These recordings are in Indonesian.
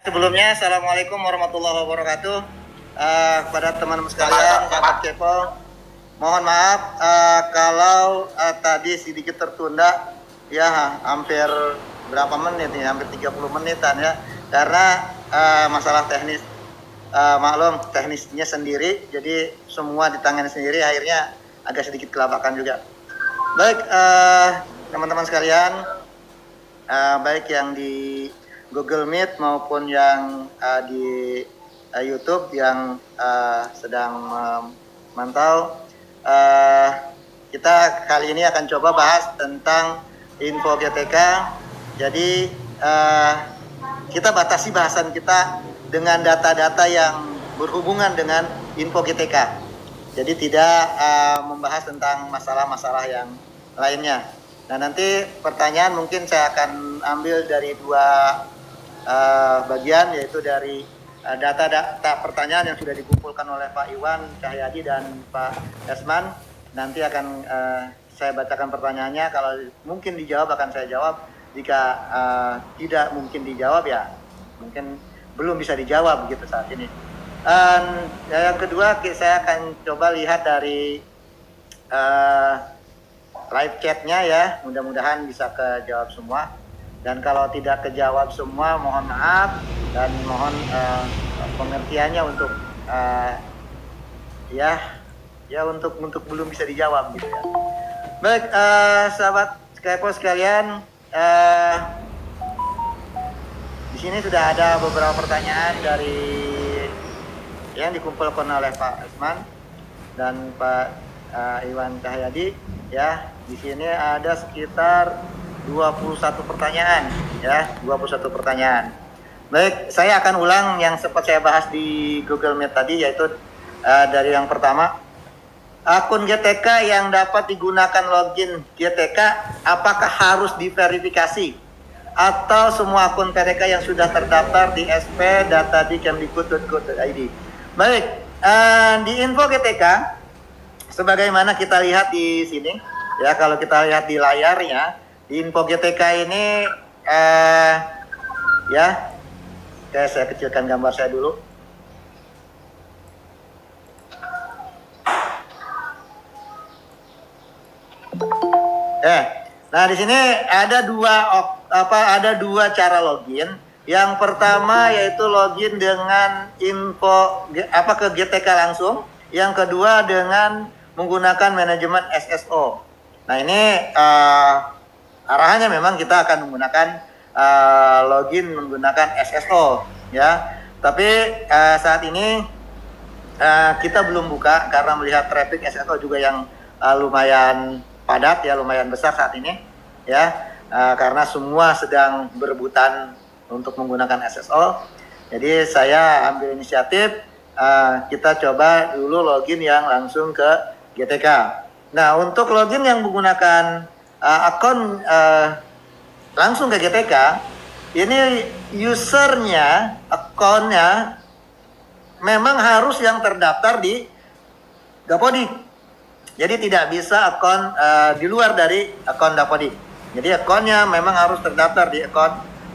Sebelumnya, Assalamualaikum warahmatullahi wabarakatuh. Kepada teman-teman sekalian, sahabat kepo, mohon maaf kalau tadi sedikit tertunda, ya hampir berapa menit nih, hampir 30 menitan ya, karena masalah teknis, maklum teknisnya sendiri, jadi semua ditangani sendiri, akhirnya agak sedikit kelabakan juga. Baik, teman-teman sekalian, baik yang di Google Meet maupun yang di YouTube yang sedang memantau, kita kali ini akan coba bahas tentang info GTK. Jadi kita batasi bahasan kita dengan data-data yang berhubungan dengan info GTK. Jadi tidak membahas tentang masalah-masalah yang lainnya. Nah, nanti pertanyaan mungkin saya akan ambil dari dua bagian, yaitu dari data-data pertanyaan yang sudah dikumpulkan oleh Pak Iwan Cahyadi dan Pak Esman. Nanti akan saya bacakan pertanyaannya, kalau mungkin dijawab akan saya jawab, jika tidak mungkin dijawab ya mungkin belum bisa dijawab begitu saat ini. Yang kedua, saya akan coba lihat dari live chatnya ya, mudah-mudahan bisa kejawab semua. Dan kalau tidak kejawab semua, mohon maaf dan mohon pengertiannya untuk untuk belum bisa dijawab gitu ya. Baik, sahabat kepo sekalian, di sini sudah ada beberapa pertanyaan dari yang dikumpulkan oleh Pak Esman dan Pak Iwan Cahyadi ya. Di sini ada sekitar 21 pertanyaan ya, 21 pertanyaan. Baik, saya akan ulang yang sempat saya bahas di Google Meet tadi, yaitu dari yang pertama, akun GTK yang dapat digunakan login GTK apakah harus diverifikasi atau semua akun GTK yang sudah terdaftar di SP data di kemdikbud.go.id. Baik, di info GTK sebagaimana kita lihat di sini ya, kalau kita lihat di layarnya, di info GTK ini ya, oke, saya kecilkan gambar saya dulu. Nah di sini ada dua cara login. Yang pertama yaitu login dengan info ke GTK langsung. Yang kedua dengan menggunakan manajemen SSO. Nah ini arahannya memang kita akan menggunakan login menggunakan SSO ya. Tapi saat ini kita belum buka karena melihat traffic SSO juga yang lumayan padat ya, lumayan besar saat ini ya, karena semua sedang berebutan untuk menggunakan SSO. Jadi saya ambil inisiatif, kita coba dulu login yang langsung ke GTK. Nah, untuk login yang menggunakan akun langsung ke GTK, ini usernya, akunnya memang harus yang terdaftar di Dapodik. Jadi tidak bisa akun di luar dari akun Dapodik. Jadi akunnya memang harus terdaftar di akun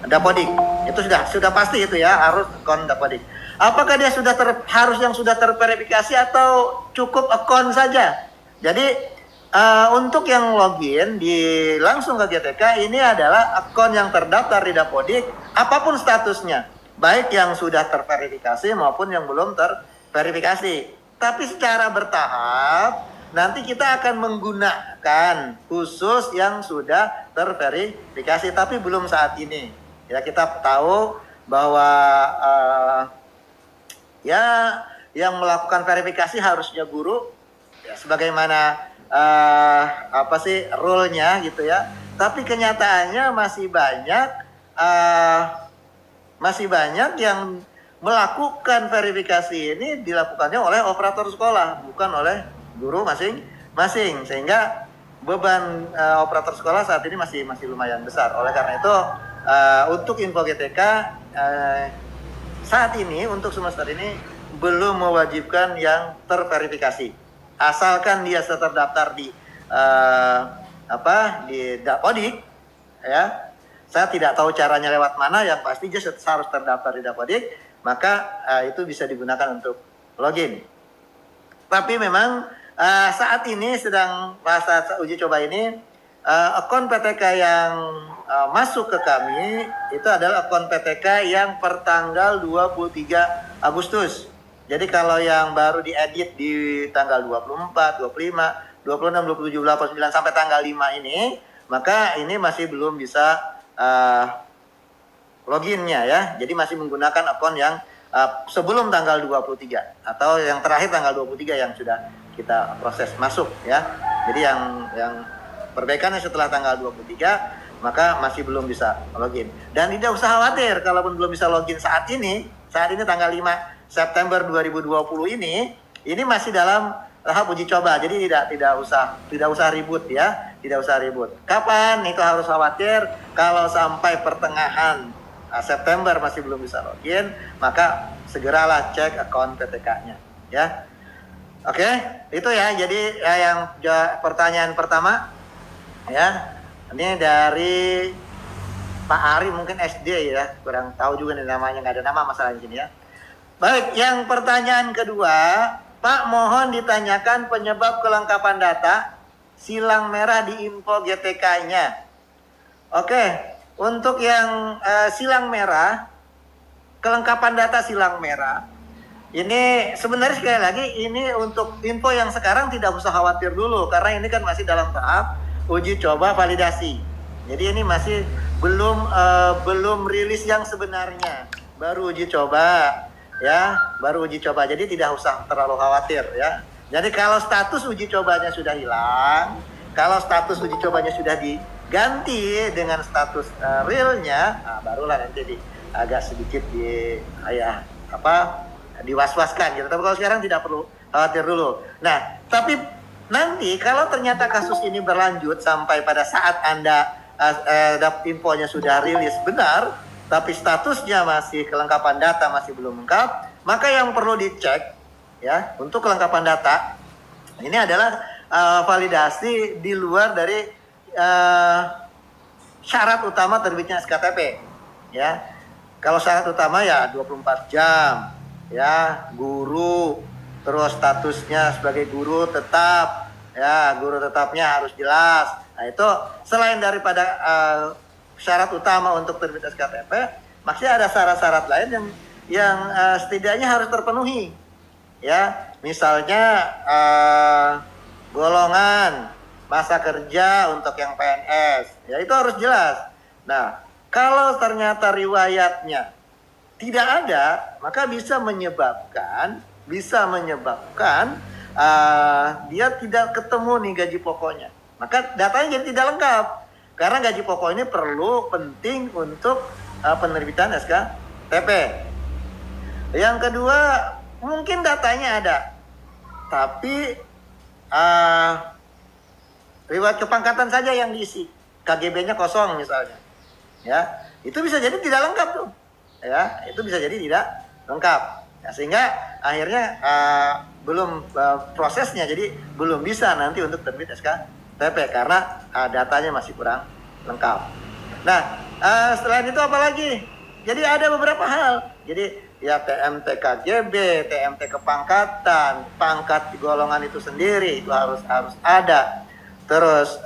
Dapodik. Itu sudah pasti itu ya, harus akun Dapodik. Apakah dia harus yang sudah terverifikasi atau cukup akun saja? Jadi untuk yang login langsung ke GTK ini adalah akun yang terdaftar di Dapodik, apapun statusnya, baik yang sudah terverifikasi maupun yang belum terverifikasi. Tapi secara bertahap nanti kita akan menggunakan khusus yang sudah terverifikasi, tapi belum saat ini. Ya, kita tahu bahwa yang melakukan verifikasi harusnya guru, ya, sebagaimana rule-nya gitu ya. Tapi kenyataannya masih banyak yang melakukan verifikasi ini dilakukannya oleh operator sekolah, bukan oleh guru masing-masing, sehingga beban operator sekolah saat ini masih lumayan besar. Oleh karena itu untuk info GTK saat ini untuk semester ini belum mewajibkan yang terverifikasi, asalkan dia terdaftar di di Dapodik ya. saya tidak tahu caranya lewat mana, yang pasti just harus terdaftar di Dapodik, maka itu bisa digunakan untuk login. Tapi memang saat ini sedang masa uji coba ini, akun PTK yang masuk ke kami itu adalah akun PTK yang pertanggal 23 Agustus. Jadi kalau yang baru diedit di tanggal 24, 25, 26, 27, 28, 29 sampai tanggal 5 ini, maka ini masih belum bisa loginnya ya. Jadi masih menggunakan akun yang sebelum tanggal 23 atau yang terakhir tanggal 23 yang sudah kita proses masuk ya. Jadi yang perbaikannya setelah tanggal 23 maka masih belum bisa login. Dan tidak usah khawatir kalaupun belum bisa login saat ini tanggal 5 September 2020 ini masih dalam tahap uji coba. Jadi tidak usah ribut ya, tidak usah ribut. Kapan itu harus khawatir? Kalau sampai pertengahan September masih belum bisa login, maka segeralah cek akun PTK-nya ya. Oke, itu ya. Jadi yang pertanyaan pertama ya, ini dari Pak Ari mungkin SD ya, kurang tahu juga nih namanya, nggak ada nama masalah di sini ya. Baik, yang pertanyaan kedua, Pak, mohon ditanyakan penyebab kelengkapan data silang merah di info GTK-nya. Oke, untuk yang silang merah, kelengkapan data silang merah, ini sebenarnya sekali lagi ini untuk info yang sekarang tidak usah khawatir dulu, karena ini kan masih dalam tahap uji coba validasi. Jadi ini masih belum rilis yang sebenarnya, baru uji coba. Ya, baru uji coba, jadi tidak usah terlalu khawatir ya. Jadi kalau status uji cobanya sudah hilang, kalau status uji cobanya sudah diganti dengan status realnya, barulah nanti agak sedikit diwaswaskan gitu. Tapi kalau sekarang tidak perlu khawatir dulu. Nah, tapi nanti kalau ternyata kasus ini berlanjut sampai pada saat Anda dapat infonya sudah rilis benar, tapi statusnya masih kelengkapan data masih belum lengkap, maka yang perlu dicek ya untuk kelengkapan data ini adalah validasi di luar dari syarat utama terbitnya SKTP ya. Kalau syarat utama ya 24 jam ya, guru, terus statusnya sebagai guru tetap ya, guru tetapnya harus jelas. Nah itu selain daripada syarat utama untuk terbit SKTP, masih ada syarat-syarat lain yang setidaknya harus terpenuhi. Ya, misalnya golongan masa kerja untuk yang PNS, ya itu harus jelas. Nah, kalau ternyata riwayatnya tidak ada, maka bisa menyebabkan dia tidak ketemu nih gaji pokoknya. Maka datanya jadi tidak lengkap. Karena gaji pokok ini penting untuk penerbitan SKTP. Yang kedua, mungkin datanya ada, tapi riwayat kepangkatan saja yang diisi, KGB-nya kosong misalnya, ya itu bisa jadi tidak lengkap tuh, ya itu bisa jadi tidak lengkap, ya, sehingga akhirnya belum prosesnya, jadi belum bisa nanti untuk terbit SKTP karena datanya masih kurang lengkap. Nah, selain itu apa lagi? Jadi ada beberapa hal. Jadi ya TMT KGB, TMT kepangkatan, pangkat golongan itu sendiri itu harus ada. Terus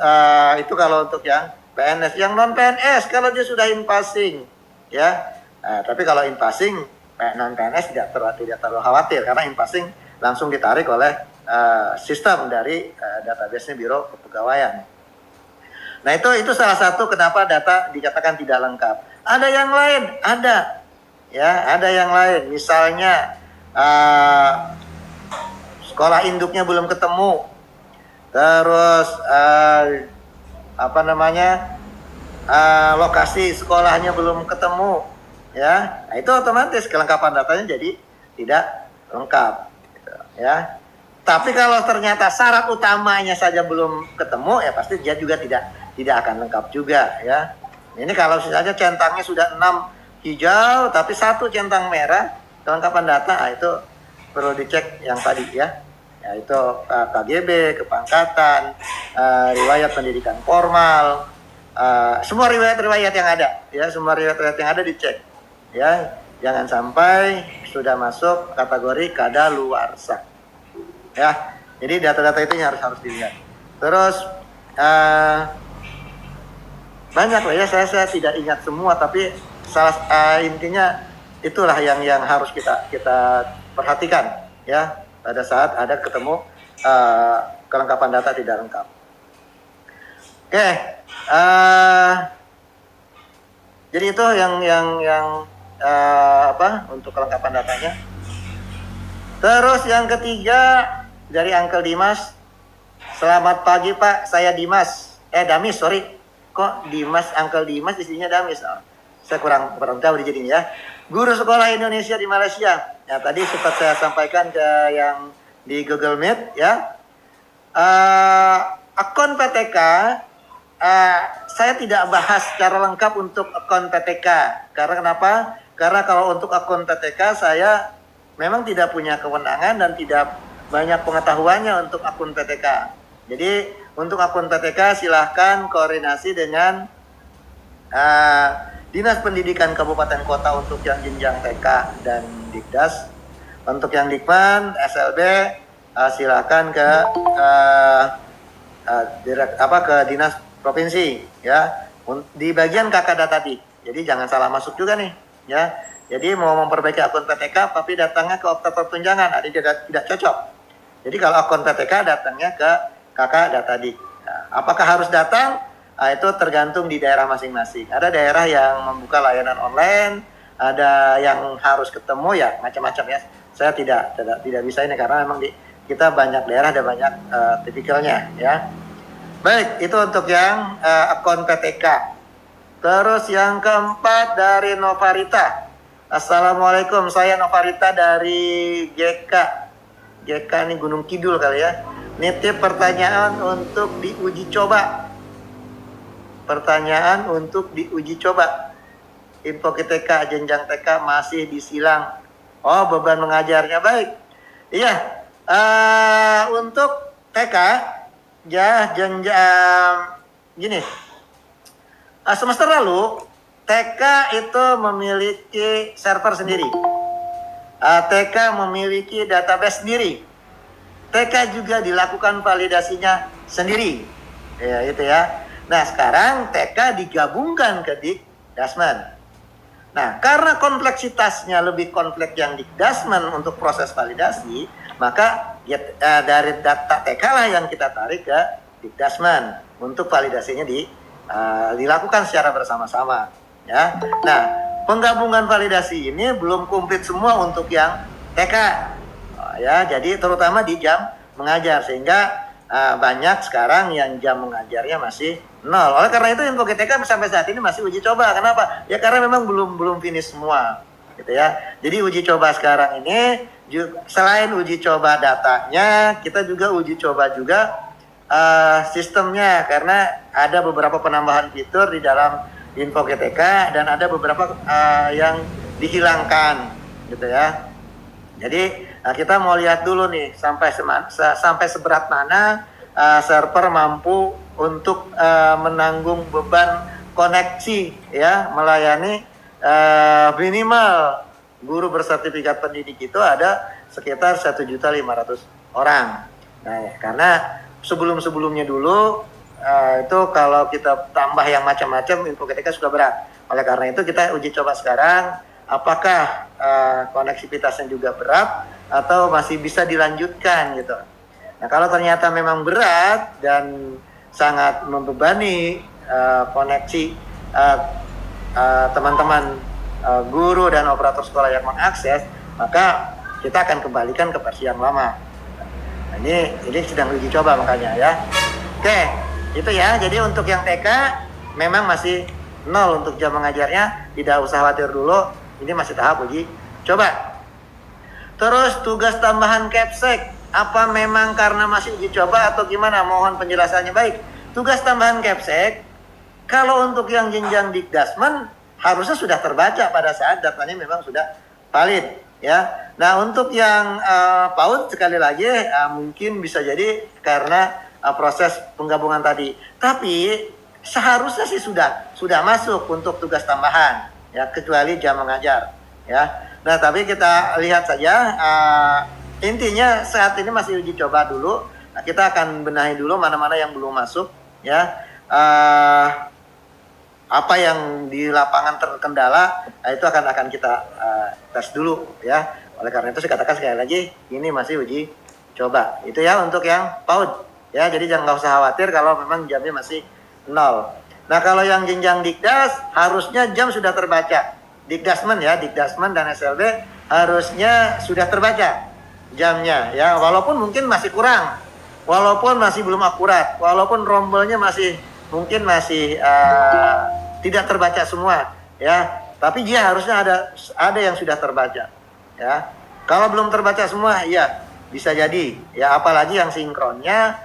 itu kalau untuk yang PNS, yang non PNS kalau dia sudah in passing, ya. Tapi kalau in passing non PNS tidak terlalu khawatir karena in passing langsung ditarik oleh sistem dari database-nya Biro Kepegawaian. Nah itu salah satu kenapa data dikatakan tidak lengkap. Ada yang lain, ada yang lain. Misalnya sekolah induknya belum ketemu, terus lokasi sekolahnya belum ketemu, ya. Nah, itu otomatis kelengkapan datanya jadi tidak lengkap, gitu, ya. Tapi kalau ternyata syarat utamanya saja belum ketemu, ya pasti dia juga tidak akan lengkap juga, ya. Ini kalau misalnya centangnya sudah 6 hijau, tapi 1 centang merah, kelengkapan data, itu perlu dicek yang tadi, ya. Yaitu KGB, kepangkatan, riwayat pendidikan formal, semua riwayat-riwayat yang ada, ya, semua riwayat-riwayat yang ada dicek, ya, jangan sampai sudah masuk kategori kadaluarsa, ya. Jadi data-data itu yang harus dilihat. Terus banyak lah ya, saya tidak ingat semua, tapi intinya itulah yang harus kita perhatikan, ya, pada saat ada ketemu kelengkapan data tidak lengkap. Oke, jadi itu yang untuk kelengkapan datanya. Terus yang ketiga dari Uncle Dimas, selamat pagi Pak, saya Dimas, Damis, sorry, kok Dimas, Uncle Dimas isinya Damis, saya kurang tahu jadinya, ya. Guru sekolah Indonesia di Malaysia. Ya, tadi sempat saya sampaikan ke yang di Google Meet, ya. Akun PTK saya tidak bahas secara lengkap untuk akun PTK. Karena kenapa? Karena kalau untuk akun PTK saya memang tidak punya kewenangan dan tidak banyak pengetahuannya untuk akun PTK. Jadi untuk akun PTK silahkan koordinasi dengan Dinas Pendidikan Kabupaten Kota untuk yang jenjang TK dan Dikdas. Untuk yang Dikman, SLB silahkan ke ke Dinas Provinsi, ya, di bagian kakak data dik. Jadi jangan salah masuk juga nih, ya. Jadi mau memperbaiki akun PTK tapi datangnya ke operator tunjangan, ada tidak cocok. Jadi kalau akun PTK datangnya ke kakak data dik. Nah, apakah harus datang? Itu tergantung di daerah masing-masing. Ada daerah yang membuka layanan online, ada yang harus ketemu, ya, macam-macam, ya. Saya tidak bisa ini karena memang kita banyak daerah, ada banyak tipikalnya, ya. Baik, itu untuk yang akun PTK. Terus yang keempat dari Novarita. Assalamualaikum, saya Novarita dari GK. GK ini Gunung Kidul kali, ya. Nitip pertanyaan untuk diuji coba. Pertanyaan untuk diuji coba. Info TK, jenjang TK masih disilang. Oh, beban mengajarnya baik. Iya, untuk TK, ya, jenjang gini. Semester lalu TK itu memiliki server sendiri. TK memiliki database sendiri. TK juga dilakukan validasinya sendiri. Ya, itu, ya. Nah, sekarang TK digabungkan ke Dikdasmen. Nah, karena kompleksitasnya lebih kompleks yang Dikdasmen untuk proses validasi, maka ya, dari data TK lah yang kita tarik ke Dikdasmen untuk validasinya dilakukan secara bersama-sama, ya. Nah, penggabungan validasi ini belum komplit semua untuk yang TK, ya. Jadi terutama di jam mengajar, sehingga banyak sekarang yang jam mengajarnya masih 0. Oleh karena itu info GTK sampai saat ini masih uji coba. Kenapa? Ya karena memang belum finish semua, gitu, ya. Jadi uji coba sekarang ini selain uji coba datanya, kita juga uji coba juga sistemnya, karena ada beberapa penambahan fitur di dalam info GTK dan ada beberapa yang dihilangkan, gitu, ya. Jadi kita mau lihat dulu nih sampai seberat mana server mampu untuk menanggung beban koneksi, ya, melayani minimal guru bersertifikat pendidik itu ada sekitar 1.500.000 orang. Nah, karena sebelumnya dulu itu kalau kita tambah yang macam-macam info ketika sudah berat. Oleh karena itu kita uji coba sekarang apakah koneksivitasnya juga berat atau masih bisa dilanjutkan, gitu. Nah, kalau ternyata memang berat dan sangat membebani koneksi teman-teman guru dan operator sekolah yang mengakses, maka kita akan kembalikan ke versi yang lama. Nah, ini sedang uji coba makanya, ya. Oke, itu, ya. Jadi untuk yang TK memang masih 0 untuk jam mengajarnya, tidak usah khawatir dulu. Ini masih tahap uji coba. Terus tugas tambahan Capsek, apa memang karena masih uji coba atau gimana? Mohon penjelasannya. Baik, tugas tambahan Capsek kalau untuk yang jenjang Dikdasmen harusnya sudah terbaca pada saat datanya memang sudah valid, ya. Nah, untuk yang PAUD sekali lagi mungkin bisa jadi karena proses penggabungan tadi. Tapi seharusnya sih sudah masuk untuk tugas tambahan, ya, kecuali jam mengajar, ya. Nah, tapi kita lihat saja, intinya saat ini masih uji coba dulu. Nah, kita akan benahi dulu mana-mana yang belum masuk, ya. Apa yang di lapangan terkendala, nah itu akan kita tes dulu, ya. Oleh karena itu saya katakan sekali lagi, ini masih uji coba. Itu ya untuk yang PAUD, ya. Jadi jangan, nggak usah khawatir kalau memang jamnya masih 0. Nah, kalau yang jenjang Dikdas harusnya jam sudah terbaca. Dikdasmen ya, Dikdasmen dan SLB harusnya sudah terbaca jamnya, ya. Walaupun mungkin masih kurang, walaupun masih belum akurat, walaupun rombelnya mungkin masih tidak terbaca semua, ya. Tapi dia harusnya ada yang sudah terbaca, ya. Kalau belum terbaca semua, ya bisa jadi, ya. Apalagi yang sinkronnya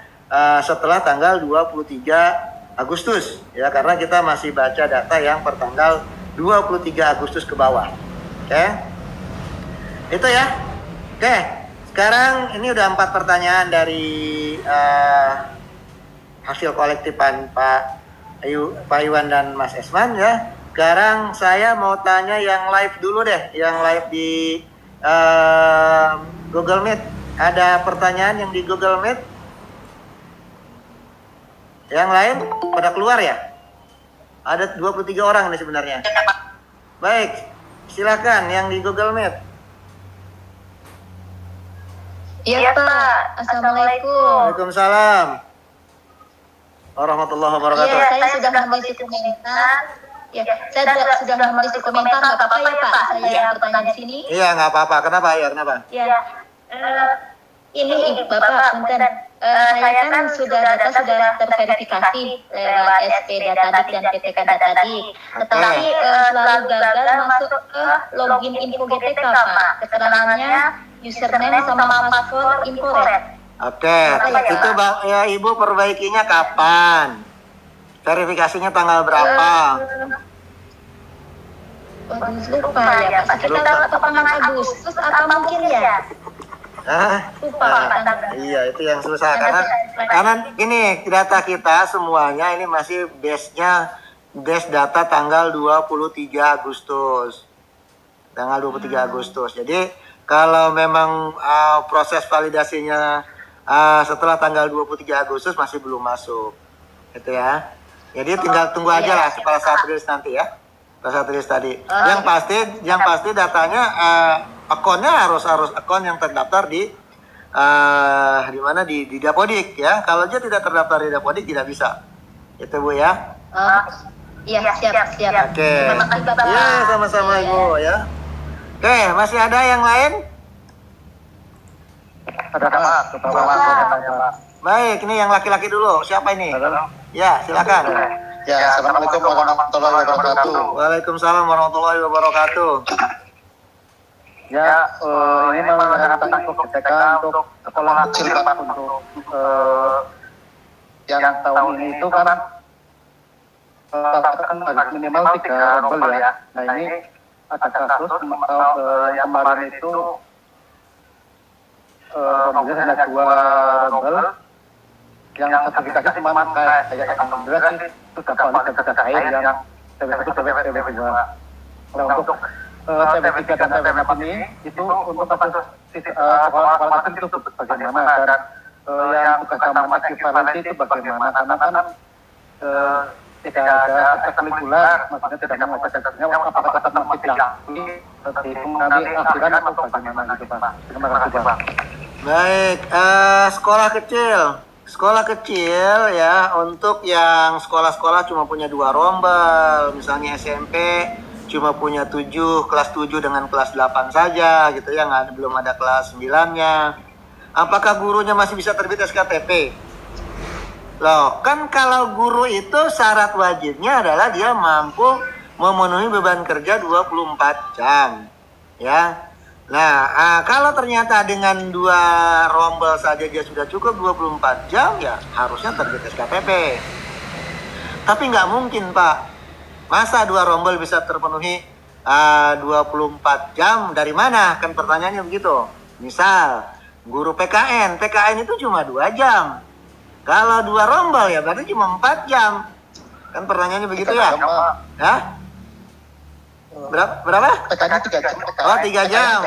setelah tanggal 23 Agustus, ya, karena kita masih baca data yang pertanggal 23 Agustus ke bawah. Oke. Itu ya. Oke. Sekarang ini udah 4 pertanyaan dari hasil kolektifan Pak Iwan dan Mas Esman, ya. Sekarang saya mau tanya yang live dulu deh, yang live di Google Meet. Ada pertanyaan yang di Google Meet? Yang lain pada keluar ya? Ada 23 orang nih sebenarnya. Baik, silakan yang di Google Meet. Iya Pak, Assalamualaikum. Waalaikumsalam warahmatullahi wabarakatuh. Iya, saya sudah menulis komentar. Ya, saya sudah menulis komentar, nggak apa-apa ya Pak? Saya bertanya di sini. Iya, nggak apa-apa. Kenapa ya? Kenapa? Ya, ini Bapak, punten. Saya kan data sudah terverifikasi lewat SP Datadik dan PTK Datadik. Tetapi selalu gagal masuk ke login info GTK Pak. Keterangannya username sama password incorrect. Oke, itu ya Ibu perbaikinya kapan? Verifikasinya tanggal berapa? Lupa ya Pak. Sekitar pertengahan Agustus atau mungkin ya? Iya, itu yang susah karena ini data kita semuanya ini masih base data tanggal 23 Agustus. Tanggal 23 Agustus. Jadi kalau memang proses validasinya setelah tanggal 23 Agustus masih belum masuk. Itu ya. Jadi tinggal tunggu aja lah pada saat rilis nanti ya. Pada saat rilis tadi. Yang pasti datanya akunnya harus akun yang terdaftar di mana di Dapodik ya. Kalau dia tidak terdaftar di Dapodik tidak bisa. Itu Bu ya. Iya, siap. Oke. Terima kasih Bapak. Iya, sama-sama Ibu ya. Oke, masih ada yang lain? Ada Pak. Baik, ini yang laki-laki dulu. Siapa ini? Ya, silakan. Ya, Assalamualaikum warahmatullahi wabarakatuh. Waalaikumsalam warahmatullahi wabarakatuh. Ya, ini mengenai info GTK untuk sekolah kecil Pak, untuk yang tahun ini itu kan harus minimal 3 rombel ya. Nah ini ada kasus yang kemarin itu rombelnya hanya 2 rombel, yang sertifikasi cuma kayak alhamdulillah sih itu dapat sertifikat air yang TW1, TW2. Nah untuk TW3 dan TW4 ini itu untuk kasus sekolah kecil itu bagaimana, dan yang tugas tambahan ekivalensi itu bagaimana, karena kan tidak ada ekstrakurikuler, maksudnya tidak mengatakannya apakah tetap masih diakui terhitung nanti akhiran atau bagaimana gitu Pak. Terima kasih Pak. Baik, sekolah kecil ya, untuk yang sekolah-sekolah cuma punya 2 rombel, misalnya SMP cuma punya 7, kelas 7 dengan kelas 8 saja gitu ya, belum ada kelas 9-nya. Apakah gurunya masih bisa terbit SKTP? Loh, kan kalau guru itu syarat wajibnya adalah dia mampu memenuhi beban kerja 24 jam. Ya. Nah, kalau ternyata dengan 2 rombel saja dia sudah cukup 24 jam, ya harusnya terbit SKTP. Tapi nggak mungkin, Pak. Masa 2 rombel bisa terpenuhi 24 jam? Dari mana? Kan pertanyaannya begitu. Misal, guru PKN itu cuma 2 jam. Kalau 2 rombel ya berarti cuma 4 jam. Kan pertanyaannya begitu ya? jam, Pak. Hah? Berapa? PK-nya 3 jam. Oh, 3 jam.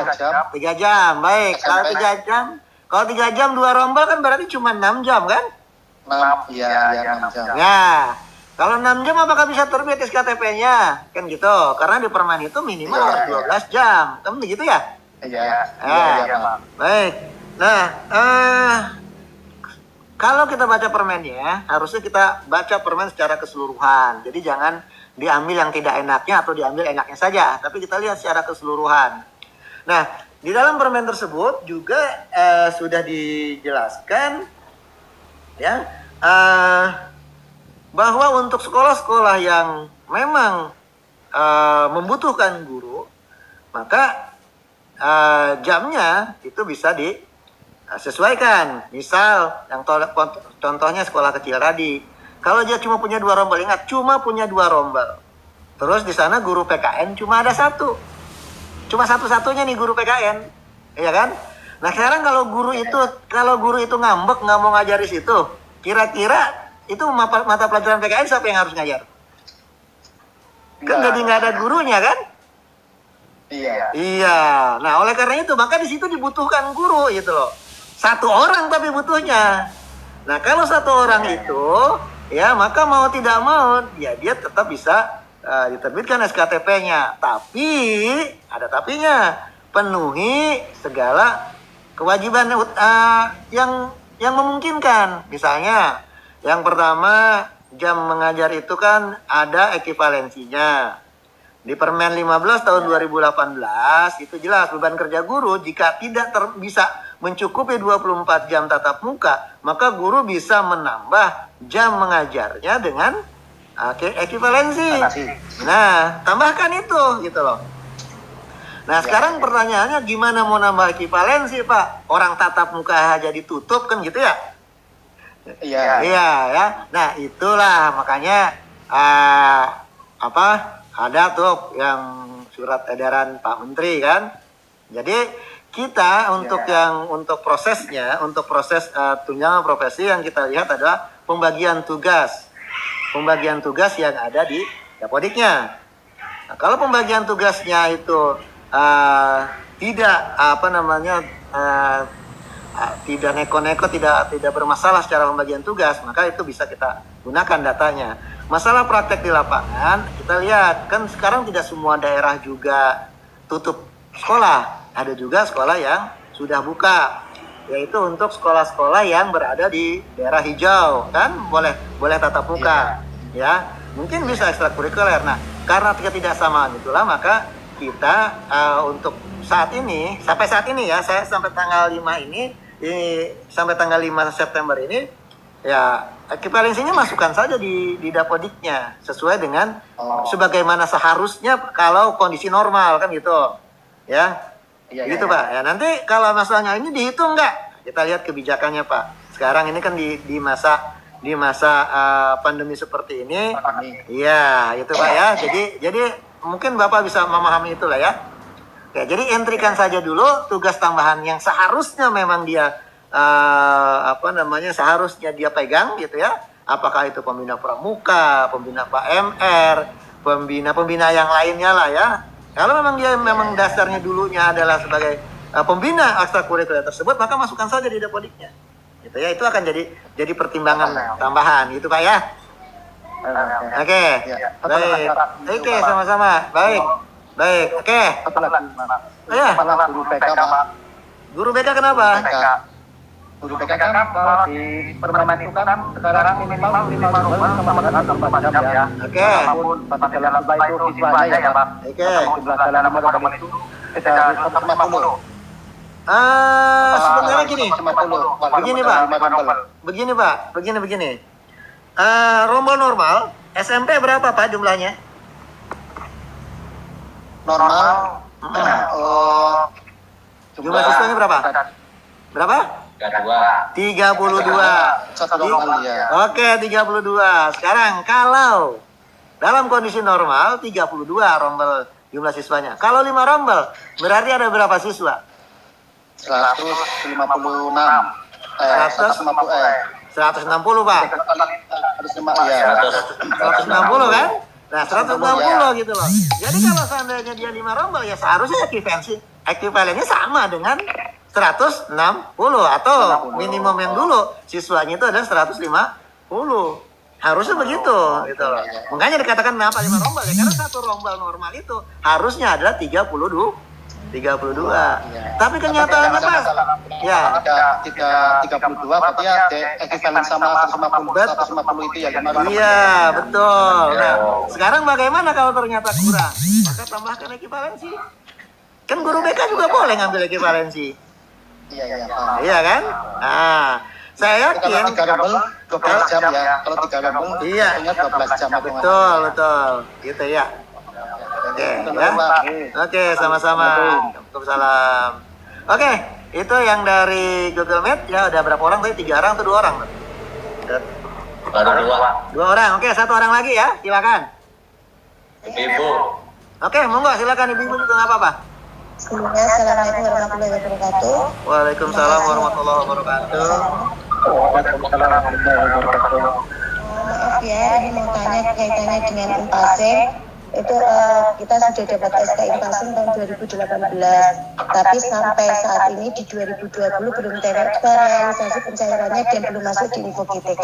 3 jam. Baik. Kalau 3 jam, kalau 3 jam 2 rombel kan berarti cuma 6 jam kan? 6, iya 6 jam. Ya. Kalau 6 jam apakah bisa terbit SKTP-nya? Kan gitu. Karena di Permen itu minimal Iya, harus 12 jam. Kan begitu ya? Iya, Pak. Baik. Nah, kalau kita baca permennya, harusnya kita baca permen secara keseluruhan. Jadi jangan diambil yang tidak enaknya atau diambil enaknya saja, tapi kita lihat secara keseluruhan. Nah, di dalam permen tersebut juga sudah dijelaskan ya bahwa untuk sekolah-sekolah yang memang membutuhkan guru, maka jamnya itu bisa disesuaikan. Misal yang contohnya sekolah kecil tadi, kalau dia cuma punya 2 rombel, ingat cuma punya 2 rombel. Terus di sana guru PKN cuma ada 1. Cuma satu-satunya nih guru PKN, ya kan? Nah sekarang kalau guru itu ngambek nggak mau ngajar di situ, kira-kira itu mata pelajaran PKN siapa yang harus ngajar? Kan jadi nggak ada gurunya kan? Iya. Iya. Nah oleh karena itu maka di situ dibutuhkan guru gitu loh. 1 orang tapi butuhnya. Nah kalau 1 orang itu ya maka mau tidak mau ya dia tetap bisa diterbitkan SKTP-nya. Tapi ada tapinya, penuhi segala kewajiban yang memungkinkan. Misalnya yang pertama jam mengajar itu kan ada ekivalensinya. Di Permen 15 tahun 2018 itu jelas beban kerja guru jika tidak bisa mencukupi 24 jam tatap muka, maka guru bisa menambah jam mengajarnya dengan ekivalensi. Nah, tambahkan itu gitu loh. Nah, sekarang pertanyaannya gimana mau nambah ekivalensi, Pak? Orang tatap muka aja ditutup kan gitu ya? Iya. Iya ya. Nah, itulah makanya ada tuh yang surat edaran Pak Menteri kan. Jadi kita untuk proses tunjangan profesi yang kita lihat adalah pembagian tugas yang ada di Dapodiknya. Nah, kalau pembagian tugasnya itu tidak tidak neko-neko, tidak bermasalah secara pembagian tugas, maka itu bisa kita gunakan datanya. Masalah praktek di lapangan, kita lihat kan sekarang tidak semua daerah juga tutup sekolah. Ada juga sekolah yang sudah buka, yaitu untuk sekolah-sekolah yang berada di daerah hijau, kan boleh tatap muka, ya mungkin bisa ekstrakurikuler. Nah, karena ketidaksamaan itulah maka kita untuk sampai saat ini ya, saya sampai tanggal 5 sampai tanggal 5 September ini ya ekivalensinya masukkan saja di Dapodiknya sesuai dengan sebagaimana seharusnya kalau kondisi normal kan gitu ya. Gitu Pak ya. Nanti kalau masalahnya ini dihitung nggak, kita lihat kebijakannya Pak. Sekarang ini kan di masa pandemi seperti ini. Iya itu Pak ya. Jadi mungkin Bapak bisa memahami itulah ya. Ya, jadi entrikan saja dulu tugas tambahan yang seharusnya memang dia seharusnya dia pegang gitu ya. Apakah itu pembina pramuka, pembina PMR, pembina yang lainnya lah ya. Kalau memang dia memang dasarnya dulunya adalah sebagai pembina ekstrakurikuler tersebut, maka masukkan saja di Dapodiknya. Gitu ya, itu akan jadi pertimbangan tambahan gitu Pak ya. Oke. Baik. Oke, sama-sama. Baik, oke. Ya. Guru BK, Pak. Guru BK kenapa? Guru BK kan kalau di Permen itu kan sekarang minimal 5 rombel sama dengan 4 jam ya. Oke. Walaupun pada jalan baik itu siswanya ya Pak. Oke. Sebelah jalan modal itu kita 150. Sebenarnya gini. 50. Begini Pak. Begini. Rombel normal SMP berapa Pak jumlahnya? Normal. Jumlah siswanya berapa? Berapa? 32. Satu rombel ya. Oke, 32. Sekarang kalau dalam kondisi normal 32 rombel jumlah siswanya. Kalau 5 rombel berarti ada berapa siswa? 156. 160 Pak. ya. 160 kan? Nah, 160 gitu loh. Jadi kalau seandainya dia 5 rombel ya seharusnya ekuivalennya sama dengan 160 atau minimum yang dulu siswanya itu adalah 150. Harusnya begitu gitu loh. Makanya dikatakan kenapa 5 rombel ya, karena satu rombel normal itu harusnya adalah 32. Tapi kenyataannya Pak, ya 32 berarti ya ekuivalen sama 150 itu ya. Iya, betul. Nah, sekarang bagaimana kalau ternyata kurang? Maka tambahkan ekuivalensi. Kan guru BK juga boleh ngambil ekuivalensi. Iya kan? Nah, saya yakin kalau 12 jam ya. Kalau 3 rombel iya, 12 jam. betul. Gitu ya. Oke, ya. Oke, sama-sama. Waalaikumsalam. Oke, itu yang dari Google Meet ya. Udah berapa orang tadi? 3 orang atau 2 orang? Baru 2. 2 orang. Oke, 1 orang lagi ya. Silakan. Ibu. Oke, monggo silakan ibu-ibu juga nggak apa-apa. Sebelumnya, Assalamualaikum warahmatullahi wabarakatuh. Waalaikumsalam warahmatullahi wabarakatuh. Maaf ya, ini mau tanya kaitannya dengan Impasing. Itu kita sudah dapat SK Impasing tahun 2018, tapi sampai saat ini di 2020 belum terrealisasi pencairannya dan belum masuk di info GTK.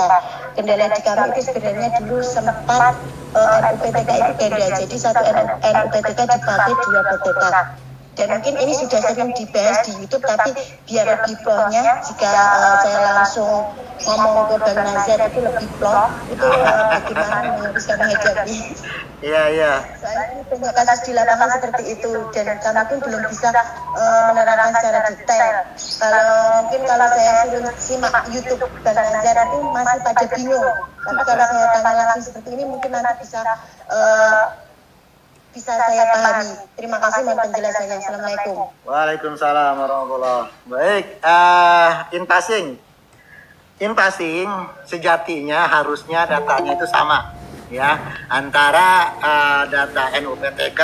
Kendala di kami itu sebenarnya dulu sempat NUPTK itu ganda, jadi satu NUPTK dipakai 2 PTK. Dan mungkin ini sudah sering dibahas di YouTube, tapi biar lebih plongnya, jika saya langsung ngomong ke Bang Nazar itu lebih plong, itu bagaimana menghabiskan menghadapi. Iya. Soalnya ini banyak kasus di lapangan seperti itu, dan kami pun belum bisa menerangkan secara detail. Kalau saya suruh simak YouTube Bang Nazar itu masih pada bingung. Tapi kalau saya tanya langsung seperti ini, mungkin nanti bisa saya pahami. Terima kasih mohon penjelasannya. Assalamualaikum. Waalaikumsalam warahmatullahi wabarakatuh. Baik, in-passing sejatinya harusnya datanya itu sama ya, antara data NUPTK,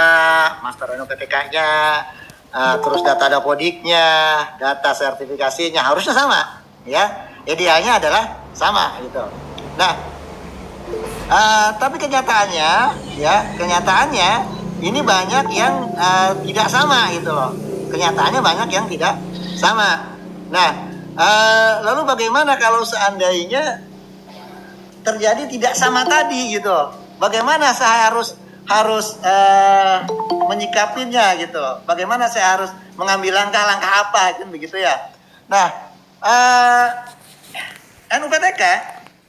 master NUPTK-nya, terus data dapodiknya, data sertifikasinya harusnya sama ya. Idealnya adalah sama gitu. Nah, tapi kenyataannya ini banyak yang tidak sama gitu loh. Kenyataannya banyak yang tidak sama. Nah, lalu bagaimana kalau seandainya terjadi tidak sama tadi gitu? Bagaimana saya harus menyikapinya gitu loh? Bagaimana saya harus mengambil langkah-langkah apa kan begitu ya? Nah, NUPTK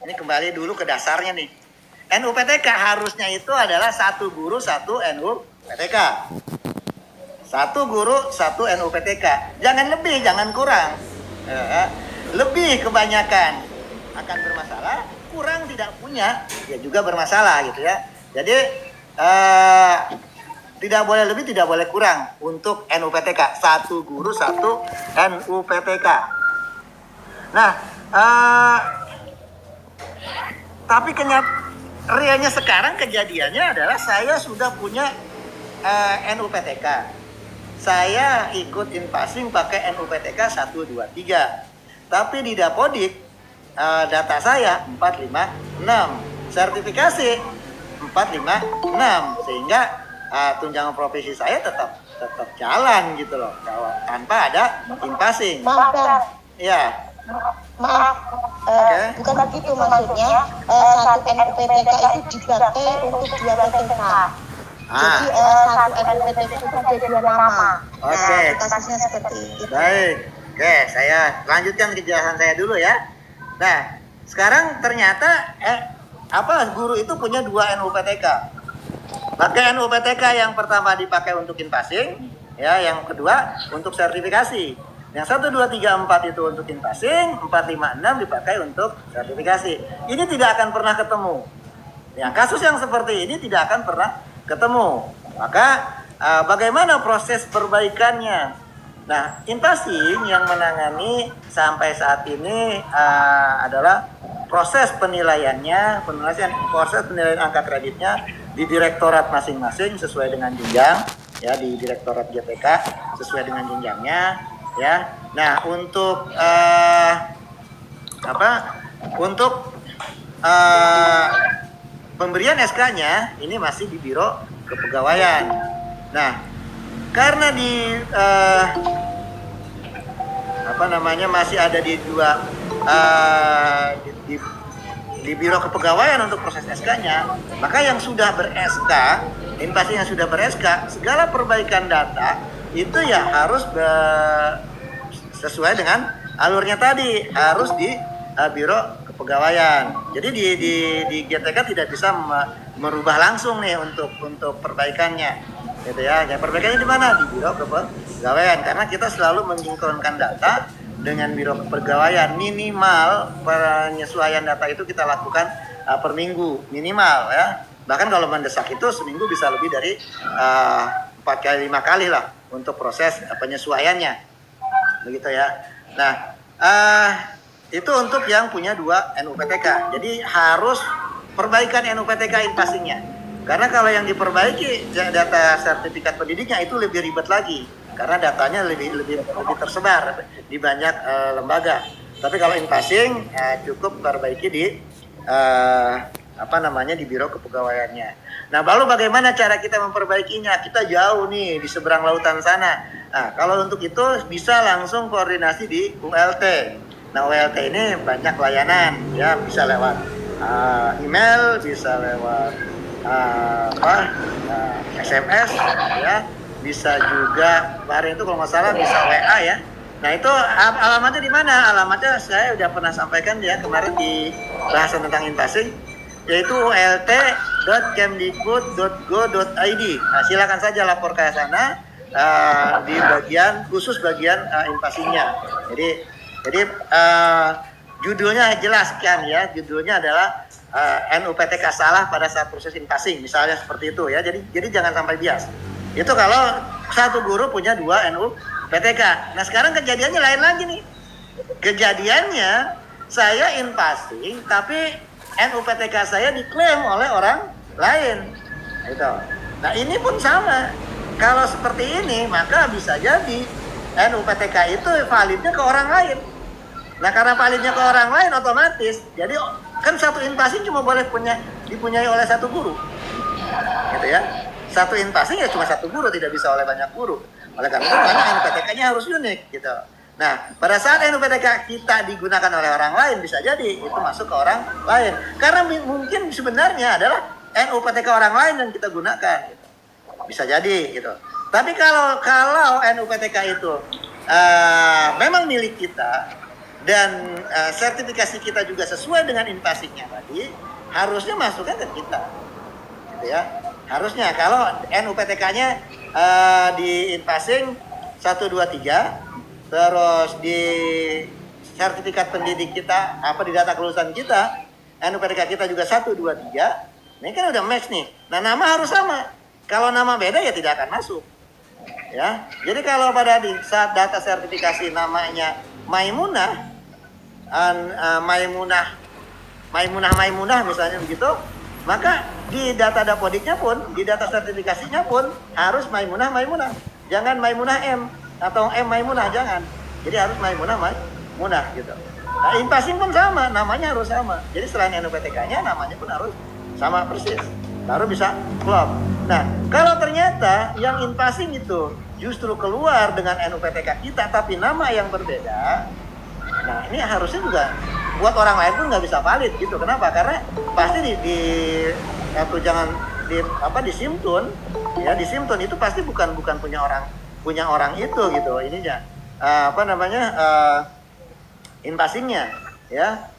ini kembali dulu ke dasarnya nih. NUPTK harusnya itu adalah 1 guru 1 NUPTK. 1 guru 1 NUPTK. Jangan lebih, jangan kurang. Lebih kebanyakan akan bermasalah, kurang tidak punya ya juga bermasalah gitu ya. Jadi tidak boleh lebih, tidak boleh kurang untuk NUPTK. 1 guru 1 NUPTK. Nah, tapi realnya sekarang kejadiannya adalah saya sudah punya NUPTK. Saya ikut in-passing pakai NUPTK 1, 2, 3. Tapi di Dapodik data saya 456. Sertifikasi 456. Sehingga tunjangan profesi saya tetap jalan gitu loh. Tanpa ada in-passing. Maaf Bang. Ya. Maaf, bukan begitu maksudnya. 1 NUPTK itu dipakai untuk 2 PTK. Jadi 1 NUPTK itu ada 2 nama. Oke. Kasusnya seperti itu. Baik. Oke, saya lanjutkan kejelasan saya dulu ya. Nah, sekarang ternyata guru itu punya 2 NUPTK. Pakai NUPTK yang pertama dipakai untuk in-passing, ya, yang kedua untuk sertifikasi. Yang 1, 2, 3, 4 itu untuk in-passing, 4, 5, 6 dipakai untuk sertifikasi. Ini tidak akan pernah ketemu. Yang kasus yang seperti ini tidak akan pernah ketemu. Maka bagaimana proses perbaikannya? Nah, in-passing yang menangani sampai saat ini adalah proses penilaiannya, proses penilaian angka kreditnya di direktorat masing-masing sesuai dengan jenjang, ya, di direktorat GTK sesuai dengan jenjangnya. Ya, nah untuk pemberian SK-nya ini masih di Biro Kepegawaian. Nah, karena masih ada di dua di Biro Kepegawaian untuk proses SK-nya, maka yang sudah ber-SK, Inpasing yang sudah ber-SK, segala perbaikan data itu ya harus sesuai dengan alurnya tadi, harus di Biro Kepegawaian. Jadi di GTK tidak bisa merubah langsung nih untuk perbaikannya, gitu ya. Yang perbaikannya di mana? Di Biro Kepegawaian, karena kita selalu mensinkronkan data dengan Biro Kepegawaian. Minimal penyesuaian data itu kita lakukan per minggu minimal ya. Bahkan kalau mendesak itu seminggu bisa lebih dari 4 kali 5 kali lah untuk proses penyesuaiannya, begitu ya. Nah, itu untuk yang punya 2 NUPTK. Jadi harus perbaikan NUPTK Inpasingnya. Karena kalau yang diperbaiki data sertifikat pendidiknya itu lebih ribet lagi, karena datanya lebih tersebar di banyak lembaga. Tapi kalau Inpasing cukup perbaiki di di Biro Kepegawaiannya. Nah, lalu bagaimana cara kita memperbaikinya? Kita jauh nih di seberang lautan sana. Nah, kalau untuk itu bisa langsung koordinasi di ULT. Nah, ULT ini banyak layanan ya, bisa lewat email, bisa lewat SMS ya, bisa juga kemarin itu kalau nggak salah bisa WA ya. Nah, itu alamatnya di mana? Alamatnya saya udah pernah sampaikan ya kemarin di bahasan tentang Inpasing, yaitu ult.kemdikbud.go.id. Nah, silakan saja lapor ke sana di bagian Inpasingnya. Jadi judulnya jelas kan ya, judulnya adalah NUPTK salah pada saat proses Inpasing, misalnya seperti itu ya. Jadi jangan sampai bias. Itu kalau satu guru punya 2 NUPTK. Nah, sekarang kejadiannya lain lagi nih. Kejadiannya saya Inpasing tapi NUPTK saya diklaim oleh orang lain. Gitu. Nah, ini pun sama. Kalau seperti ini, maka bisa jadi NUPTK itu validnya ke orang lain. Nah, karena validnya ke orang lain otomatis, jadi kan satu Inpasing cuma boleh dipunyai oleh satu guru. Gitu ya. Satu Inpasing ya cuma satu guru, tidak bisa oleh banyak guru. Oleh karena itu, NUPTK-nya harus unik gitu. Nah, pada saat NUPTK kita digunakan oleh orang lain, bisa jadi itu masuk ke orang lain. Karena mungkin sebenarnya adalah NUPTK orang lain yang kita gunakan. Gitu. Bisa jadi gitu. Tapi kalau NUPTK itu memang milik kita dan sertifikasi kita juga sesuai dengan Inpasingnya tadi, harusnya masuknya ke kita. Gitu ya. Harusnya kalau NUPTK-nya di Inpasing 1, 2, 3, terus di sertifikat pendidik kita, di data kelulusan kita, NUPTK kita juga 1, 2, 3. Ini kan udah match nih. Nah, nama harus sama. Kalau nama beda ya tidak akan masuk. Ya. Jadi kalau pada saat data sertifikasi namanya Maimunah, Maimunah misalnya begitu, maka di data dapodiknya pun, di data sertifikasinya pun harus Maimunah. Jangan Maimunah M atau M Maimunah, jangan. Jadi harus Maimunah gitu. Nah, Inpasing pun sama, namanya harus sama. Jadi selain NUPTK-nya, namanya pun harus sama persis. Baru bisa klop. Nah, kalau ternyata yang Inpasing itu justru keluar dengan NUPTK kita, tapi nama yang berbeda, nah ini harusnya juga buat orang lain pun nggak bisa valid gitu. Kenapa? Karena pasti disimtun, ya disimtun itu pasti bukan punya orang itu gitu. Ininya Inpasingnya ya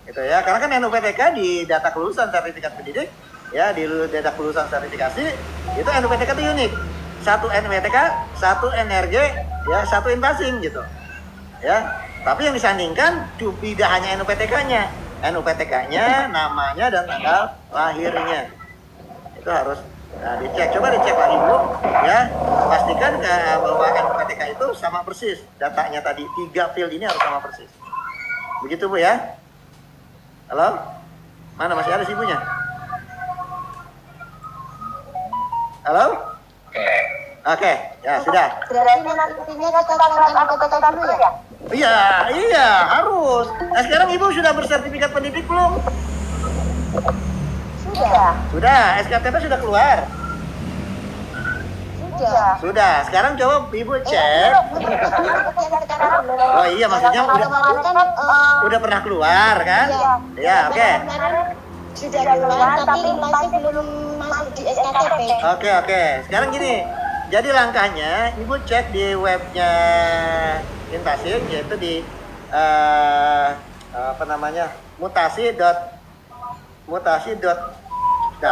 gitu ya. Karena kan NUPTK di data kelulusan sertifikat pendidik ya, di data kelulusan sertifikasi itu NUPTK itu unik. 1 NUPTK, 1 NRG ya, 1 Inpasing gitu. Ya. Tapi yang disandingkan tidak hanya NUPTK-nya. NUPTK-nya, namanya dan tanggal lahirnya. Itu harus dicek. Coba dicek lagi dulu ya. Pastikan bahwa NUPTK itu sama persis datanya tadi. 3 field ini harus sama persis. Begitu Bu ya. Halo? Mana masih ada sih ibunya? Halo? Oke, ya sudah. Berarti nantinya kita lewat NUPTK dulu ya? Iya, harus. Nah, sekarang Ibu sudah bersertifikat pendidik belum? Sudah. Sudah, SKTP sudah keluar. Sudah. Sudah. Sekarang coba Ibu cek. Oh iya, maksudnya udah pernah keluar kan? Ya, oke. Sudah keluar, tapi masih belum masuk di SKTP. Oke. Sekarang gini. Jadi langkahnya Ibu cek di webnya Intasik, yaitu di apa namanya? mutasi.apa ya?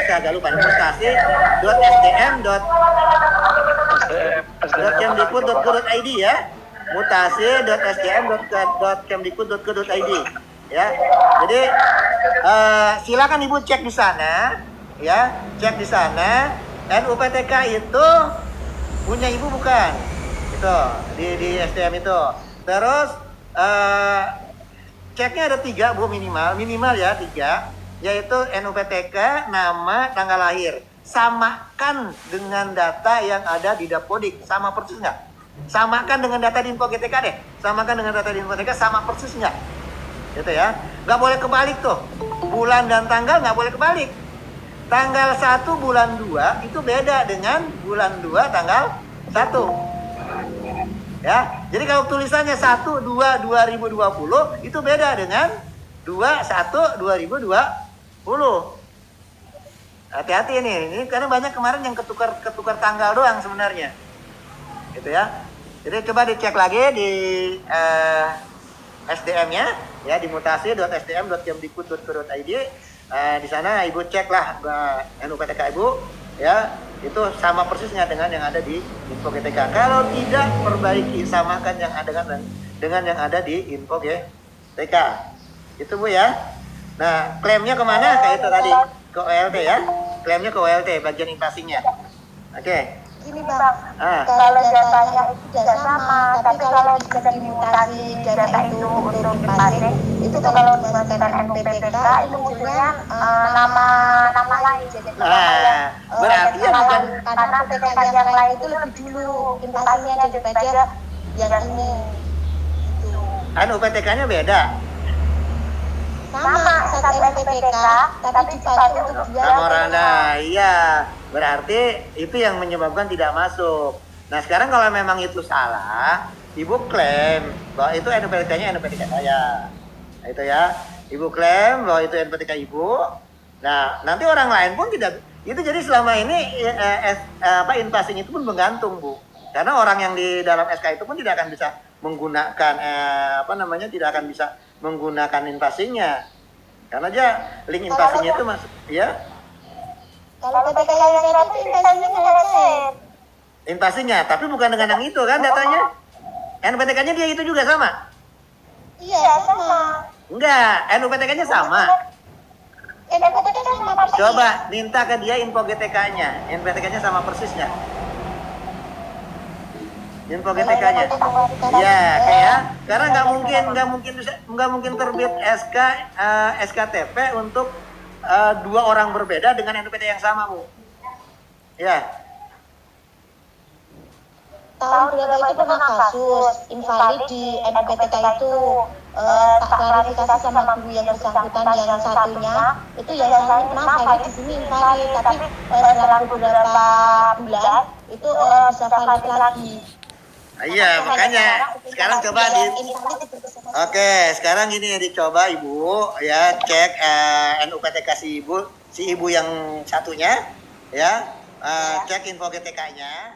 Saya agak lupa. mutasi.sdm.kemdikbud.go.id ya. mutasi.sdm.kemdikbud.go.id ya. Jadi silakan Ibu cek di sana ya, cek di sana. NUPTK itu punya Ibu bukan? Itu di SDM itu. Terus ceknya ada 3 Bu, minimal ya 3, yaitu NUPTK, nama, tanggal lahir. Samakan dengan data yang ada di Dapodik, sama persis nggak? Samakan dengan data di Info GTK deh. Samakan dengan data di Info GTK, sama persis nggak? Gitu ya. Nggak boleh kebalik tuh. Bulan dan tanggal nggak boleh kebalik. Tanggal 1 bulan 2 itu beda dengan bulan 2 tanggal 1. Ya. Jadi kalau tulisannya 1/2/2020 itu beda dengan 2/1/2020. Hati-hati ini karena banyak kemarin yang ketukar tanggal doang sebenarnya. Gitu ya. Jadi coba dicek lagi di SDM-nya ya, di mutasi.sdm.kemdikbud.go.id. Di sana Ibu cek lah NUPTK Ibu ya, itu sama persisnya dengan yang ada di Info GTK. Kalau tidak, perbaiki, samakan yang ada dengan yang ada di Info GTK. Itu Bu ya. Nah, klaimnya kemana? Kayak itu tadi, ke OLT ya. Klaimnya ke OLT, bagian invasinya. Oke. Gini Bang, kalau datanya itu sudah sama, tapi kalau bisa dimutasi data itu untuk invasi, itu kalau dimasukkan NPTK itu munculnya nama lain. Jadi berarti ya bukan, karena PTK yang lain itu lebih dulu invasinya daripada yang ini. UPTK-nya beda. Sama saat NPTK, tapi dipakai untuk dia. Nah, iya. Berarti itu yang menyebabkan tidak masuk. Nah, sekarang kalau memang itu salah, Ibu klaim bahwa itu NPTK-nya NPTK saya. Nah, itu ya. Ibu klaim bahwa itu NPTK Ibu. Nah, nanti orang lain pun tidak. Itu jadi selama ini invasinya itu pun menggantung, Bu. Karena orang yang di dalam SK itu pun tidak akan bisa menggunakan tidak akan bisa menggunakan invasinya. Karena aja link invasinya itu masuk, ya. Kalau PTK yang satu invasinya ngecek. Invasinya, tapi bukan dengan yang itu kan datanya. NPTK-nya dia itu juga sama? Iya, sama. Enggak, NUPTK-nya sama. NPTK sama persis. Coba minta ke dia info GTK-nya. NPTK-nya sama persisnya. Info GTK-nya. Iya, kayak karena nggak mungkin terbit SKTP untuk 2 orang berbeda dengan NPT yang sama, Bu. Ya. Tahun berapa itu pernah kasus invalid di NPTK itu klarifikasi sama guru yang bersangkutan yang satunya itu yang satunya pernah valid di sini invalid, tapi setelah beberapa bulan itu bisa valid lagi. Iya, makanya sekarang coba sekarang gini dicoba Ibu ya, cek NUPTK si ibu yang satunya ya, cek info GTK-nya.